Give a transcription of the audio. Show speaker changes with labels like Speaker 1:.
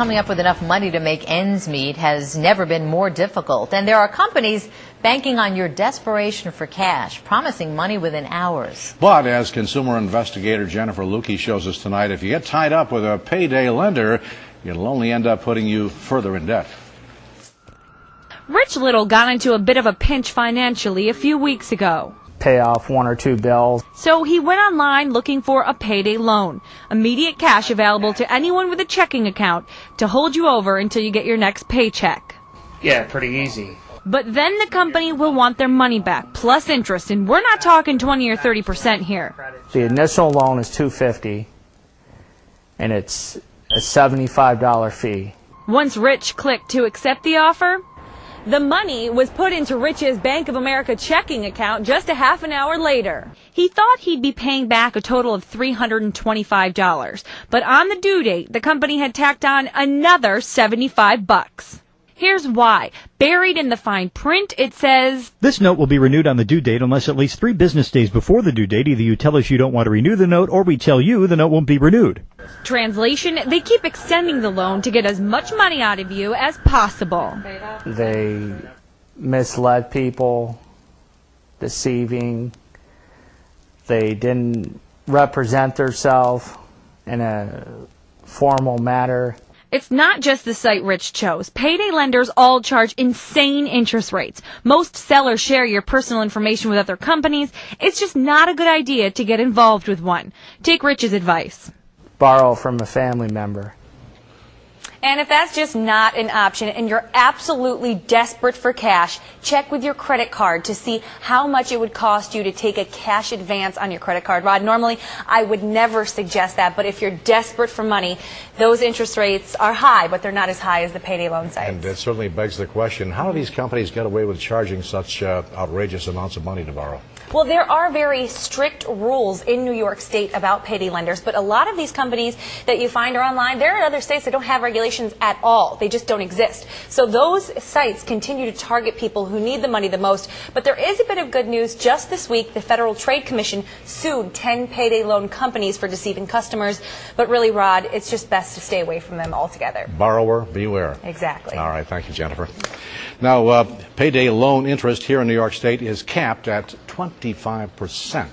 Speaker 1: coming up with enough money to make ends meet has never been more difficult. And there are companies banking on your desperation for cash, promising money within hours.
Speaker 2: But as consumer investigator Jennifer Lukey shows us tonight, if you get tied up with a payday lender, it'll only end up putting you further in debt.
Speaker 3: Rich Little got into a bit of a pinch financially a few weeks ago.
Speaker 4: Pay off one or two bills.
Speaker 3: So he went online looking for a payday loan, immediate cash available to anyone with a checking account to hold you over until you get your next paycheck.
Speaker 5: Yeah, pretty easy.
Speaker 3: But then the company will want their money back, plus interest, and we're not talking 20 or 30% here.
Speaker 4: The initial loan is $250, and it's a $75 fee.
Speaker 3: Once Rich clicked to accept the offer, the money was put into Rich's Bank of America checking account just a half an hour later. He thought he'd be paying back a total of $325, but on the due date, the company had tacked on another $75. Here's why. Buried in the fine print, it says,
Speaker 6: "This note will be renewed on the due date unless at least 3 business days before the due date either you tell us you don't want to renew the note or we tell you the note won't be renewed."
Speaker 3: Translation, they keep extending the loan to get as much money out of you as possible.
Speaker 4: They misled people, deceiving. They didn't represent themselves in a formal manner.
Speaker 3: It's not just the site Rich chose. Payday lenders all charge insane interest rates. Most sellers share your personal information with other companies. It's just not a good idea to get involved with one. Take Rich's advice.
Speaker 4: Borrow from a family member.
Speaker 7: And if that's just not an option and you're absolutely desperate for cash, check with your credit card to see how much it would cost you to take a cash advance on your credit card. Rod, normally I would never suggest that, but if you're desperate for money, those interest rates are high, but they're not as high as the payday loan sites.
Speaker 2: And it certainly begs the question, how do these companies get away with charging such outrageous amounts of money to borrow?
Speaker 7: Well, there are very strict rules in New York State about payday lenders, but a lot of these companies that you find are online, there are other states that don't have regulations at all. They just don't exist. So those sites continue to target people who need the money the most. But there is a bit of good news. Just this week, the Federal Trade Commission sued 10 payday loan companies for deceiving customers. But really, Rod, it's just best to stay away from them altogether.
Speaker 2: Borrower, beware.
Speaker 7: Exactly.
Speaker 2: All right, thank you, Jennifer. Now, payday loan interest here in New York State is capped at 25%.